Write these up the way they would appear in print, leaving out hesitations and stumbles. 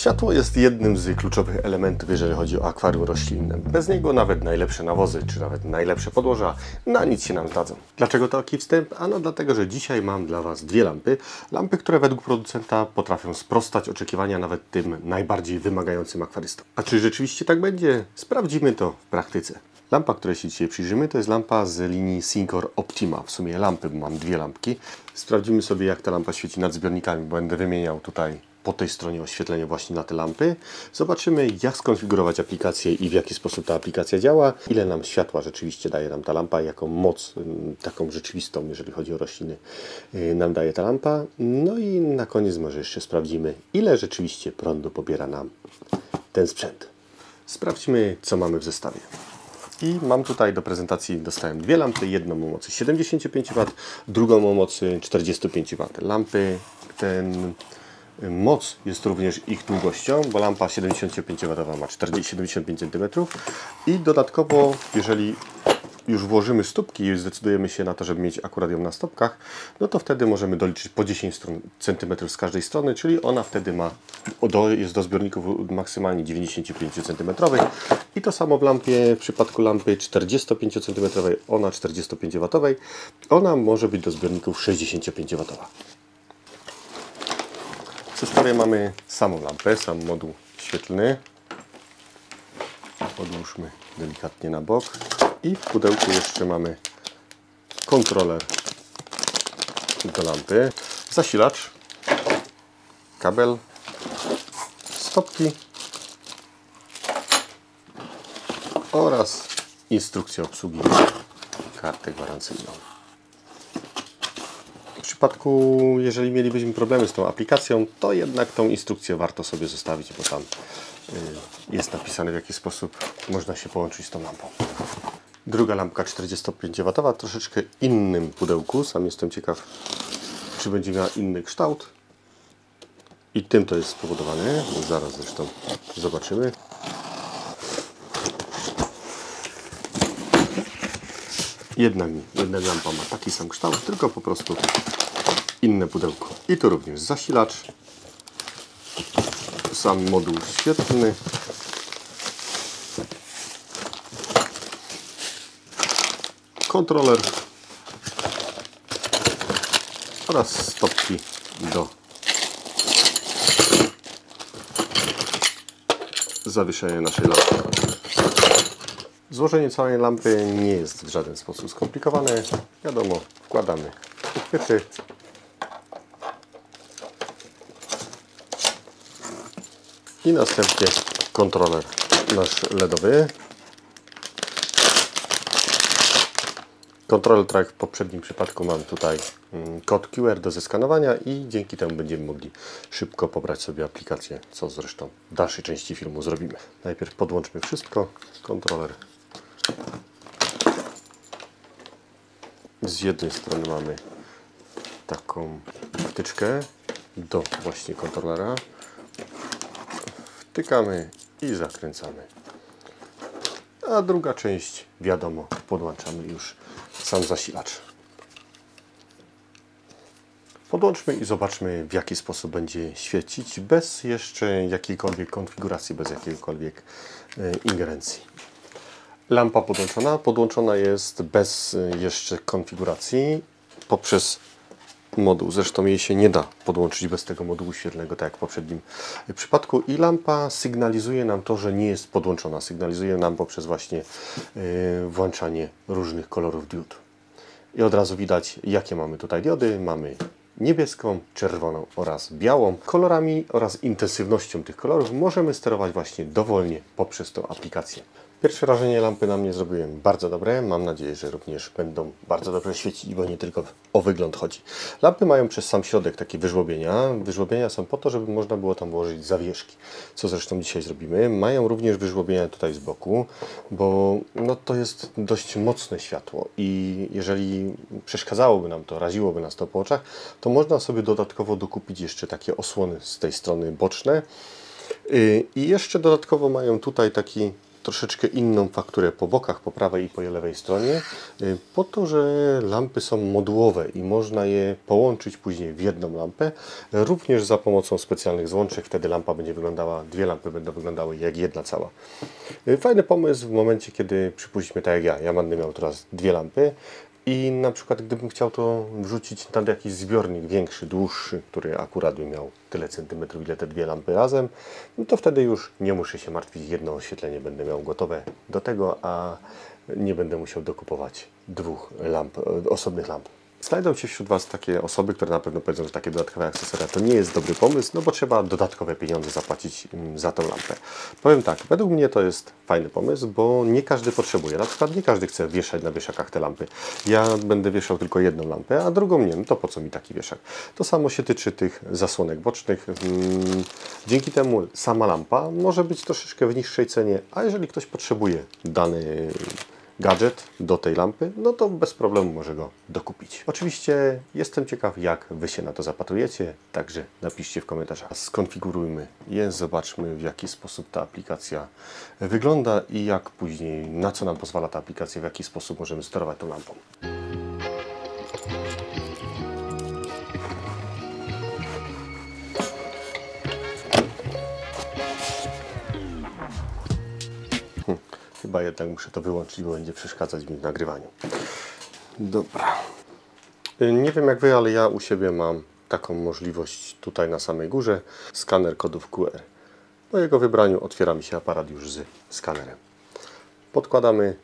Światło jest jednym z kluczowych elementów, jeżeli chodzi o akwarium roślinne. Bez niego nawet najlepsze nawozy, czy nawet najlepsze podłoża na nic się nam zdadzą. Dlaczego taki wstęp? Ano dlatego, że dzisiaj mam dla Was dwie lampy. Lampy, które według producenta potrafią sprostać oczekiwania nawet tym najbardziej wymagającym akwarystom. A czy rzeczywiście tak będzie? Sprawdzimy to w praktyce. Lampa, której się dzisiaj przyjrzymy, to jest lampa z linii Syncor Optima. W sumie lampy, bo mam dwie lampki. Sprawdzimy sobie, jak ta lampa świeci nad zbiornikami. Będę wymieniał tutaj po tej stronie oświetlenie właśnie na te lampy. Zobaczymy, jak skonfigurować aplikację i w jaki sposób ta aplikacja działa, ile nam światła rzeczywiście daje nam ta lampa, jaką moc taką rzeczywistą, jeżeli chodzi o rośliny, nam daje ta lampa. No i na koniec może jeszcze sprawdzimy, ile rzeczywiście prądu pobiera nam ten sprzęt. Sprawdźmy, co mamy w zestawie. I mam tutaj do prezentacji, dostałem dwie lampy, jedną o mocy 75 W, drugą o mocy 45 W. Lampy, moc jest również ich długością, bo lampa 75 W ma 75 cm i dodatkowo, jeżeli już włożymy stópki i zdecydujemy się na to, żeby mieć akurat ją na stopkach, no to wtedy możemy doliczyć po 10 cm z każdej strony, czyli ona wtedy jest do zbiorników maksymalnie 95 cm. I to samo w lampie, w przypadku lampy 45 cm, ona 45 W, ona może być do zbiorników 65 W. W zestawie mamy samą lampę, sam moduł świetlny. Odłóżmy delikatnie na bok. I w pudełku jeszcze mamy kontroler do lampy, zasilacz, kabel, stopki oraz instrukcja obsługi, kartę gwarancyjną. W przypadku, jeżeli mielibyśmy problemy z tą aplikacją, to jednak tą instrukcję warto sobie zostawić, bo tam jest napisane, w jaki sposób można się połączyć z tą lampą. Druga lampka 45 W, w troszeczkę innym pudełku. Sam jestem ciekaw, czy będzie miała inny kształt. I tym to jest spowodowane. Zaraz zresztą zobaczymy. Jedna lampa ma taki sam kształt, tylko po prostu inne pudełko. I tu również zasilacz, sam moduł świetlny, kontroler oraz stopki do zawieszenia naszej lampy. Złożenie całej lampy nie jest w żaden sposób skomplikowane. Wiadomo, wkładamy uchwyty. I następnie kontroler nasz LEDowy. Kontroler, tak jak w poprzednim przypadku, mam tutaj kod QR do zeskanowania i dzięki temu będziemy mogli szybko pobrać sobie aplikację, co zresztą w dalszej części filmu zrobimy. Najpierw podłączmy wszystko. Kontroler. Z jednej strony mamy taką wtyczkę do właśnie kontrolera. Wtykamy i zakręcamy. A druga część, wiadomo, podłączamy już sam zasilacz. Podłączmy i zobaczmy, w jaki sposób będzie świecić bez jeszcze jakiejkolwiek konfiguracji, bez jakiejkolwiek ingerencji. Lampa podłączona jest bez jeszcze konfiguracji poprzez moduł. Zresztą jej się nie da podłączyć bez tego modułu świetlnego, tak jak w poprzednim przypadku. I lampa sygnalizuje nam to, że nie jest podłączona. Sygnalizuje nam poprzez właśnie włączanie różnych kolorów diod. I od razu widać, jakie mamy tutaj diody. Mamy niebieską, czerwoną oraz białą. Kolorami oraz intensywnością tych kolorów możemy sterować właśnie dowolnie poprzez tą aplikację. Pierwsze wrażenie lampy na mnie zrobiłem bardzo dobre. Mam nadzieję, że również będą bardzo dobrze świecić, bo nie tylko o wygląd chodzi. Lampy mają przez sam środek takie wyżłobienia. Wyżłobienia są po to, żeby można było tam włożyć zawieszki, co zresztą dzisiaj zrobimy. Mają również wyżłobienia tutaj z boku, bo no, to jest dość mocne światło i jeżeli przeszkadzałoby nam to, raziłoby nas to po oczach, to można sobie dodatkowo dokupić jeszcze takie osłony z tej strony boczne. I jeszcze dodatkowo mają tutaj taki troszeczkę inną fakturę po bokach, po prawej i po lewej stronie, po to, że lampy są modułowe i można je połączyć później w jedną lampę, również za pomocą specjalnych złączek. Wtedy lampa będzie wyglądała, dwie lampy będą wyglądały jak jedna cała. Fajny pomysł w momencie, kiedy przypuśćmy tak jak ja będę miał teraz dwie lampy i na przykład gdybym chciał to wrzucić na jakiś zbiornik większy, dłuższy, który akurat by miał tyle centymetrów, ile te dwie lampy razem, no to wtedy już nie muszę się martwić, jedno oświetlenie będę miał gotowe do tego, a nie będę musiał dokupować dwóch lamp, osobnych lamp. Znajdą się wśród Was takie osoby, które na pewno powiedzą, że takie dodatkowe akcesoria to nie jest dobry pomysł, no bo trzeba dodatkowe pieniądze zapłacić za tą lampę. Powiem tak, według mnie to jest fajny pomysł, bo nie każdy potrzebuje. Na przykład nie każdy chce wieszać na wieszakach te lampy. Ja będę wieszał tylko jedną lampę, a drugą nie. No to po co mi taki wieszak? To samo się tyczy tych zasłonek bocznych. Dzięki temu sama lampa może być troszeczkę w niższej cenie, a jeżeli ktoś potrzebuje dany gadżet do tej lampy, no to bez problemu może go dokupić. Oczywiście jestem ciekaw, jak Wy się na to zapatrujecie, także napiszcie w komentarzach. Skonfigurujmy je, zobaczmy, w jaki sposób ta aplikacja wygląda i jak później, na co nam pozwala ta aplikacja, w jaki sposób możemy sterować tą lampą. Chyba jednak muszę to wyłączyć, bo będzie przeszkadzać mi w nagrywaniu. Dobra. Nie wiem jak Wy, ale ja u siebie mam taką możliwość tutaj na samej górze. Skaner kodów QR. Po jego wybraniu otwiera mi się aparat już z skanerem. Podkładamy.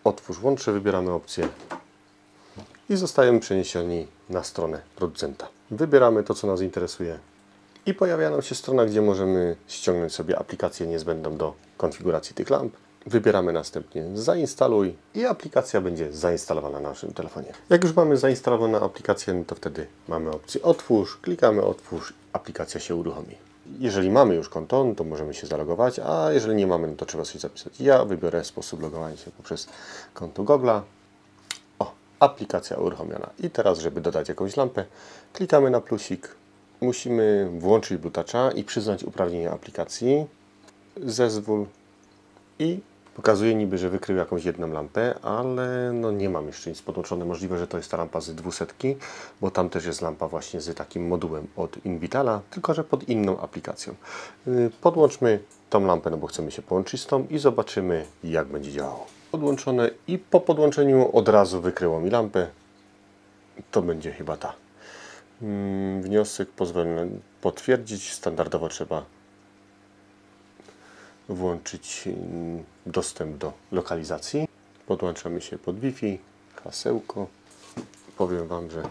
Otwórz, łącze, wybieramy opcję i zostajemy przeniesieni na stronę producenta. Wybieramy to, co nas interesuje. I pojawia nam się strona, gdzie możemy ściągnąć sobie aplikację niezbędną do konfiguracji tych lamp. Wybieramy następnie zainstaluj i aplikacja będzie zainstalowana na naszym telefonie. Jak już mamy zainstalowaną aplikację, no to wtedy mamy opcję otwórz, klikamy otwórz, aplikacja się uruchomi. Jeżeli mamy już konto, no to możemy się zalogować, a jeżeli nie mamy, no to trzeba coś zapisać. Ja wybiorę sposób logowania się poprzez konto Google'a. O, aplikacja uruchomiona. I teraz, żeby dodać jakąś lampę, klikamy na plusik. Musimy włączyć Bluetooth'a i przyznać uprawnienia aplikacji, zezwól i pokazuje niby, że wykrył jakąś jedną lampę, ale no nie mam jeszcze nic podłączone. Możliwe, że to jest ta lampa z 200, bo tam też jest lampa właśnie z takim modułem od Invitala, tylko że pod inną aplikacją. Podłączmy tą lampę, no bo chcemy się połączyć z tą i zobaczymy, jak będzie działało. Podłączone i po podłączeniu od razu wykryło mi lampę. To będzie chyba ta. Wniosek pozwolony potwierdzić. Standardowo trzeba włączyć dostęp do lokalizacji. Podłączamy się pod Wi-Fi, hasełko. Powiem Wam, że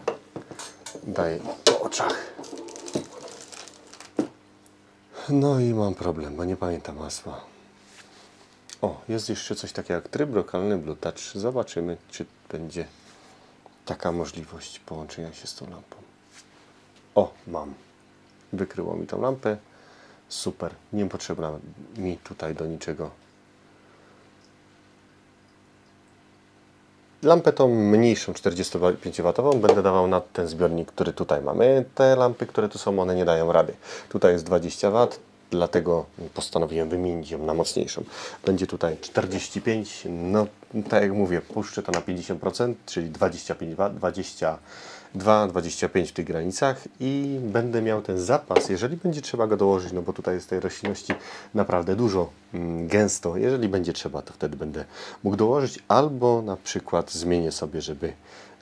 daje po oczach. No i mam problem, bo nie pamiętam hasła. O, jest jeszcze coś takiego jak tryb lokalny Bluetooth. Zobaczymy, czy będzie taka możliwość połączenia się z tą lampą. O, mam. Wykryło mi tą lampę. Super. Nie potrzebna mi tutaj do niczego. Lampę tą mniejszą 45W będę dawał na ten zbiornik, który tutaj mamy. Te lampy, które tu są, one nie dają rady. Tutaj jest 20W, dlatego postanowiłem wymienić ją na mocniejszą. Będzie tutaj 45, no tak jak mówię, puszczę to na 50%, czyli 25 w tych granicach i będę miał ten zapas, jeżeli będzie trzeba go dołożyć, no bo tutaj jest tej roślinności naprawdę dużo, gęsto. Jeżeli będzie trzeba, to wtedy będę mógł dołożyć, albo na przykład zmienię sobie, żeby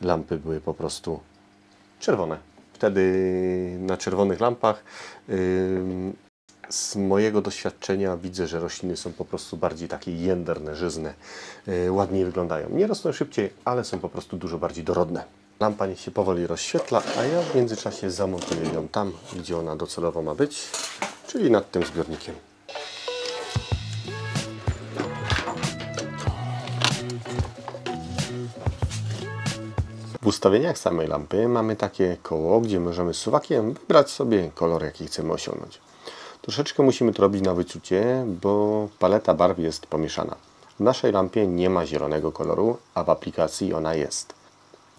lampy były po prostu czerwone. Wtedy na czerwonych lampach z mojego doświadczenia widzę, że rośliny są po prostu bardziej takie jędrne, żyzne, ładniej wyglądają. Nie rosną szybciej, ale są po prostu dużo bardziej dorodne. Lampa niech się powoli rozświetla, a ja w międzyczasie zamontuję ją tam, gdzie ona docelowo ma być, czyli nad tym zbiornikiem. W ustawieniach samej lampy mamy takie koło, gdzie możemy suwakiem wybrać sobie kolor, jaki chcemy osiągnąć. Troszeczkę musimy to robić na wyczucie, bo paleta barw jest pomieszana. W naszej lampie nie ma zielonego koloru, a w aplikacji ona jest.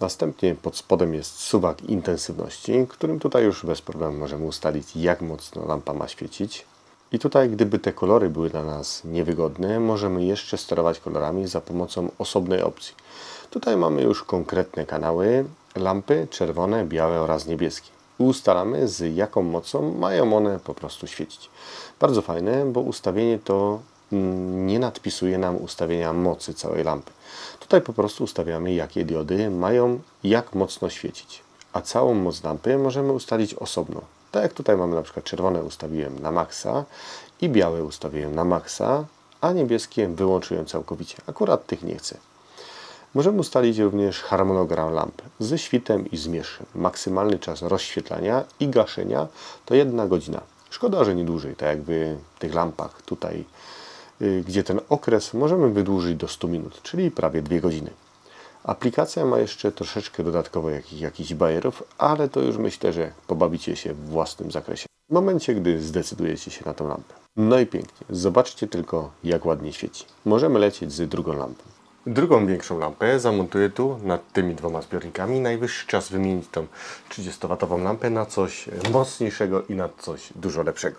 Następnie pod spodem jest suwak intensywności, którym tutaj już bez problemu możemy ustalić, jak mocno lampa ma świecić. I tutaj, gdyby te kolory były dla nas niewygodne, możemy jeszcze sterować kolorami za pomocą osobnej opcji. Tutaj mamy już konkretne kanały, lampy czerwone, białe oraz niebieskie. Ustalamy, z jaką mocą mają one po prostu świecić. Bardzo fajne, bo ustawienie to nie nadpisuje nam ustawienia mocy całej lampy. Tutaj po prostu ustawiamy, jakie diody mają jak mocno świecić. A całą moc lampy możemy ustalić osobno. Tak jak tutaj mamy na przykład czerwone ustawiłem na maksa i białe ustawiłem na maksa, a niebieskie wyłączyłem całkowicie. Akurat tych nie chcę. Możemy ustalić również harmonogram lamp ze świtem i zmierzchem. Maksymalny czas rozświetlania i gaszenia to 1 godzina. Szkoda, że nie dłużej, tak jak w tych lampach tutaj, gdzie ten okres możemy wydłużyć do 100 minut, czyli prawie 2 godziny. Aplikacja ma jeszcze troszeczkę dodatkowo jakichś bajerów, ale to już myślę, że pobawicie się w własnym zakresie. W momencie, gdy zdecydujecie się na tę lampę. No i pięknie. Zobaczcie tylko, jak ładnie świeci. Możemy lecieć z drugą lampą. Drugą większą lampę zamontuję tu nad tymi 2 zbiornikami. Najwyższy czas wymienić tą 30W lampę na coś mocniejszego i na coś dużo lepszego.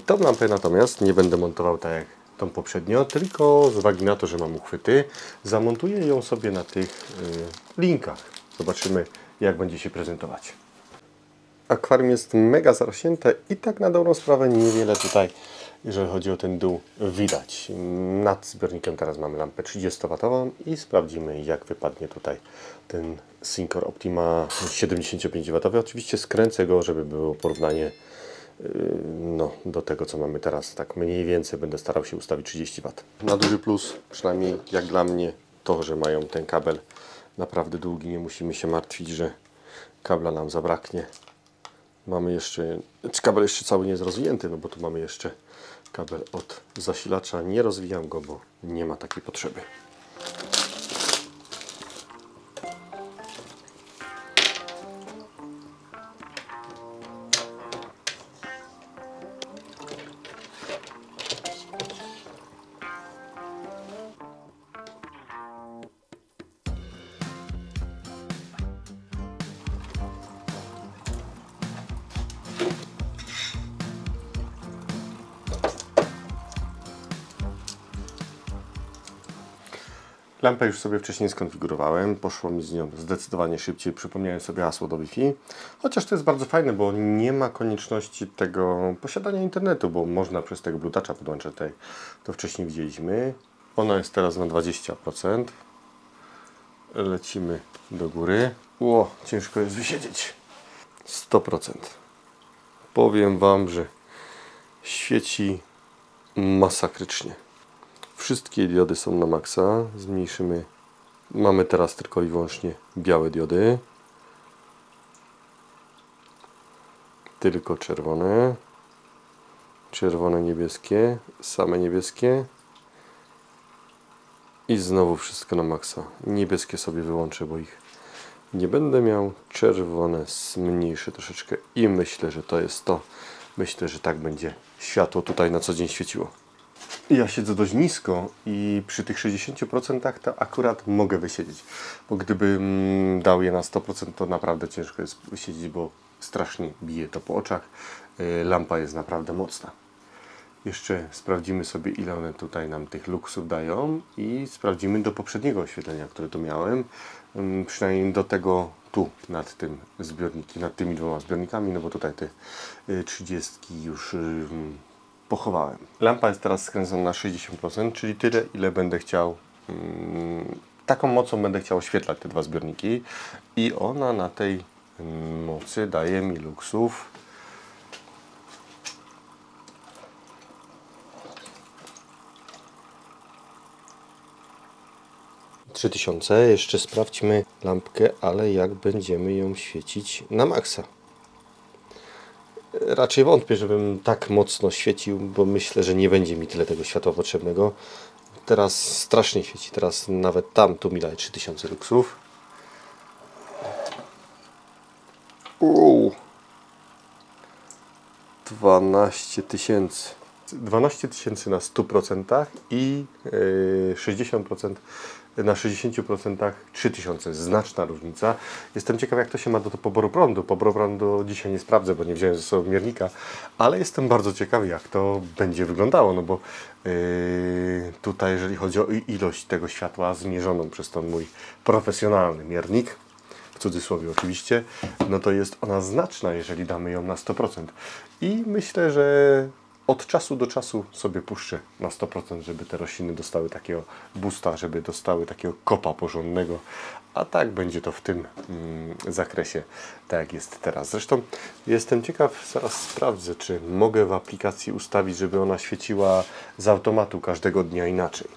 Tą lampę natomiast nie będę montował tak jak tą poprzednio, tylko z uwagi na to, że mam uchwyty, zamontuję ją sobie na tych linkach. Zobaczymy, jak będzie się prezentować. Akwarium jest mega zarośnięte i tak na dobrą sprawę niewiele tutaj, jeżeli chodzi o ten dół, widać. Nad zbiornikiem teraz mamy lampę 30W i sprawdzimy, jak wypadnie tutaj ten Syncor Optima 75W. Oczywiście skręcę go, żeby było porównanie do tego, co mamy teraz. Tak mniej więcej będę starał się ustawić 30W. Na duży plus, przynajmniej jak dla mnie, to, że mają ten kabel naprawdę długi. Nie musimy się martwić, że kabla nam zabraknie. Mamy jeszcze, kabel jeszcze cały nie jest rozwinięty, no bo tu mamy jeszcze kabel od zasilacza. Nie rozwijam go, bo nie ma takiej potrzeby. Lampę już sobie wcześniej skonfigurowałem, poszło mi z nią zdecydowanie szybciej, przypomniałem sobie hasło do Wi-Fi. Chociaż to jest bardzo fajne, bo nie ma konieczności tego posiadania internetu, bo można przez tego blutacza podłączyć, tutaj to wcześniej widzieliśmy. Ona jest teraz na 20%. Lecimy do góry. Ciężko jest wysiedzieć. 100%. Powiem Wam, że świeci masakrycznie. Wszystkie diody są na maksa. Zmniejszymy. Mamy teraz tylko i wyłącznie białe diody. Tylko czerwone. Czerwone, niebieskie. Same niebieskie. I znowu wszystko na maksa. Niebieskie sobie wyłączę, bo ich nie będę miał. Czerwone zmniejszę troszeczkę. I myślę, że to jest to. Myślę, że tak będzie światło tutaj na co dzień świeciło. Ja siedzę dość nisko i przy tych 60% to akurat mogę wysiedzieć, bo gdybym dał je na 100%, to naprawdę ciężko jest wysiedzieć, bo strasznie bije to po oczach. Lampa jest naprawdę mocna. Jeszcze sprawdzimy sobie, ile one tutaj nam tych luksów dają i sprawdzimy do poprzedniego oświetlenia, które tu miałem, przynajmniej do tego tu, nad tym zbiornikiem, nad tymi 2 zbiornikami, no bo tutaj te 30 już pochowałem. Lampa jest teraz skręcona na 60%, czyli tyle, ile będę chciał, taką mocą będę chciał oświetlać te 2 zbiorniki i ona na tej mocy daje mi luksów 3000. Jeszcze sprawdźmy lampkę, ale jak będziemy ją świecić na maksa. Raczej wątpię, żebym tak mocno świecił, bo myślę, że nie będzie mi tyle tego światła potrzebnego. Teraz strasznie świeci, teraz nawet tam tu mi daje 3000 luksów. 12 tysięcy. 12 tysięcy na 100% i 60% na 60% 3000. Znaczna różnica. Jestem ciekaw, jak to się ma do poboru prądu. Poboru prądu dzisiaj nie sprawdzę, bo nie wziąłem ze sobą miernika, ale jestem bardzo ciekawy, jak to będzie wyglądało, no bo tutaj, jeżeli chodzi o ilość tego światła zmierzoną przez ten mój profesjonalny miernik, w cudzysłowie oczywiście, no to jest ona znaczna, jeżeli damy ją na 100%. I myślę, że od czasu do czasu sobie puszczę na 100%, żeby te rośliny dostały takiego boosta, żeby dostały takiego kopa porządnego, a tak będzie to w tym zakresie, tak jak jest teraz. Zresztą jestem ciekaw, zaraz sprawdzę, czy mogę w aplikacji ustawić, żeby ona świeciła z automatu każdego dnia inaczej.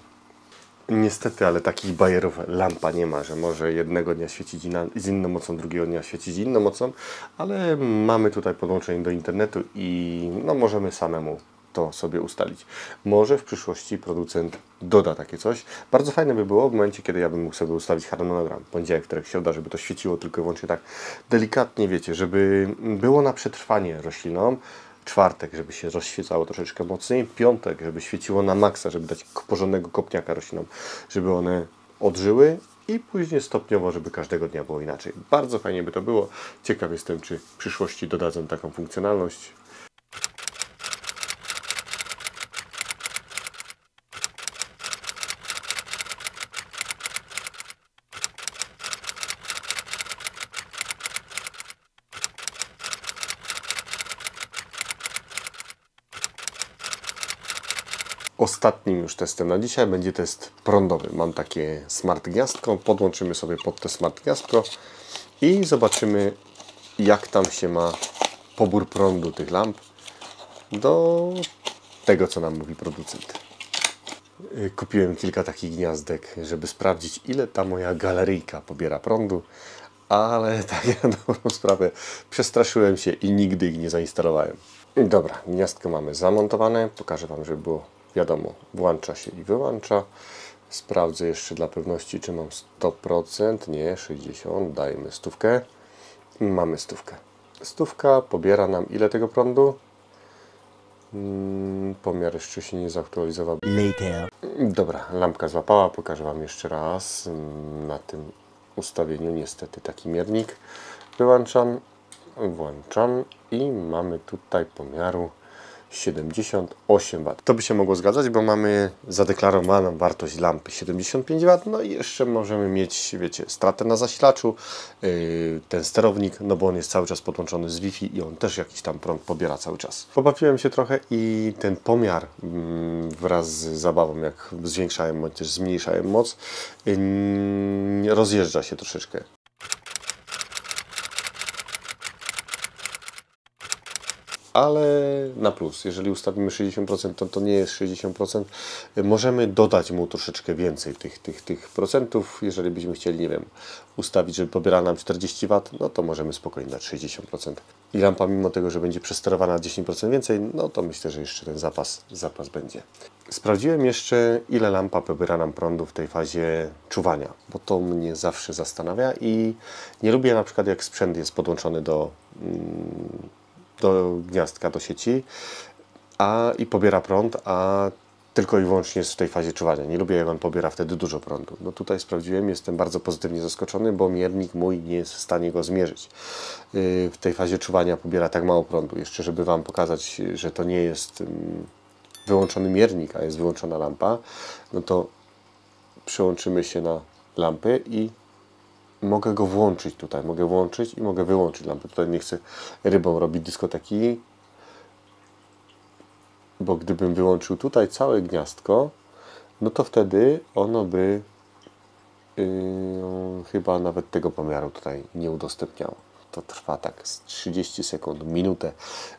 Niestety, ale takich bajerów lampa nie ma, że może jednego dnia świecić z inną mocą, drugiego dnia świecić inną mocą, ale mamy tutaj podłączenie do internetu i no, możemy samemu to sobie ustalić. Może w przyszłości producent doda takie coś. Bardzo fajne by było w momencie, kiedy ja bym mógł sobie ustawić harmonogram. Poniedziałek, wtorek, środa, żeby to świeciło tylko i wyłącznie tak delikatnie, wiecie, żeby było na przetrwanie roślinom. Czwartek, żeby się rozświecało troszeczkę mocniej. Piątek, żeby świeciło na maksa, żeby dać porządnego kopniaka roślinom, żeby one odżyły i później stopniowo, żeby każdego dnia było inaczej. Bardzo fajnie by to było. Ciekaw jestem, czy w przyszłości dodadzą taką funkcjonalność. Ostatnim już testem na dzisiaj będzie test prądowy. Mam takie smart gniazdko, podłączymy sobie pod to smart gniazdko i zobaczymy, jak tam się ma pobór prądu tych lamp do tego, co nam mówi producent. Kupiłem kilka takich gniazdek, żeby sprawdzić, ile ta moja galeryjka pobiera prądu, ale tak na dobrą sprawę przestraszyłem się i nigdy ich nie zainstalowałem. Dobra, gniazdko mamy zamontowane. Pokażę Wam, żeby było wiadomo, włącza się i wyłącza. Sprawdzę jeszcze dla pewności, czy mam 100%. Nie, 60%. Dajmy stówkę. Mamy stówkę. Stówka pobiera nam ile tego prądu? Pomiar jeszcze się nie zaktualizował. Later. Dobra, lampka złapała. Pokażę Wam jeszcze raz. Na tym ustawieniu niestety taki miernik. Wyłączam, włączam i mamy tutaj pomiaru 78 W. To by się mogło zgadzać, bo mamy zadeklarowaną wartość lampy 75 W, no i jeszcze możemy mieć, wiecie, stratę na zasilaczu, ten sterownik, no bo on jest cały czas podłączony z Wi-Fi i on też jakiś tam prąd pobiera cały czas. Pobawiłem się trochę i ten pomiar wraz z zabawą, jak zwiększałem bądź też zmniejszałem moc, rozjeżdża się troszeczkę. Ale na plus, jeżeli ustawimy 60%, to nie jest 60%. Możemy dodać mu troszeczkę więcej tych procentów. Jeżeli byśmy chcieli, nie wiem, ustawić, żeby pobierała nam 40 W, no to możemy spokojnie dać 60%. I lampa, mimo tego, że będzie przesterowana 10% więcej, no to myślę, że jeszcze ten zapas będzie. Sprawdziłem jeszcze, ile lampa pobiera nam prądu w tej fazie czuwania, bo to mnie zawsze zastanawia i nie lubię na przykład, jak sprzęt jest podłączony do gniazdka, do sieci i pobiera prąd, a tylko i wyłącznie jest w tej fazie czuwania. Nie lubię, jak on pobiera wtedy dużo prądu. No tutaj sprawdziłem, jestem bardzo pozytywnie zaskoczony, bo miernik mój nie jest w stanie go zmierzyć. W tej fazie czuwania pobiera tak mało prądu. Jeszcze, żeby Wam pokazać, że to nie jest wyłączony miernik, a jest wyłączona lampa, no to przełączymy się na lampy i mogę go włączyć tutaj. Mogę włączyć i mogę wyłączyć lampę. Tutaj nie chcę rybą robić dyskoteki, bo gdybym wyłączył tutaj całe gniazdko, no to wtedy ono by chyba nawet tego pomiaru tutaj nie udostępniało. To trwa tak z 30 sekund, minutę,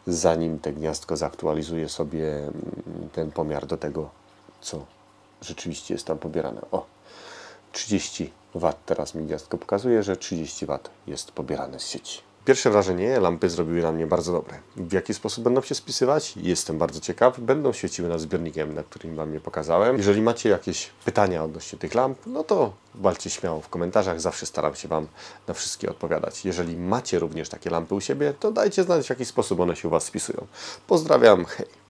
zanim te gniazdko zaktualizuje sobie ten pomiar do tego, co rzeczywiście jest tam pobierane. O, 30 W teraz mi gniazdko pokazuje, że 30 W jest pobierane z sieci. Pierwsze wrażenie, lampy zrobiły na mnie bardzo dobre. W jaki sposób będą się spisywać? Jestem bardzo ciekaw. Będą świeciły nad zbiornikiem, na którym Wam je pokazałem. Jeżeli macie jakieś pytania odnośnie tych lamp, no to walczcie śmiało w komentarzach. Zawsze staram się Wam na wszystkie odpowiadać. Jeżeli macie również takie lampy u siebie, to dajcie znać, w jaki sposób one się u Was spisują. Pozdrawiam, hej!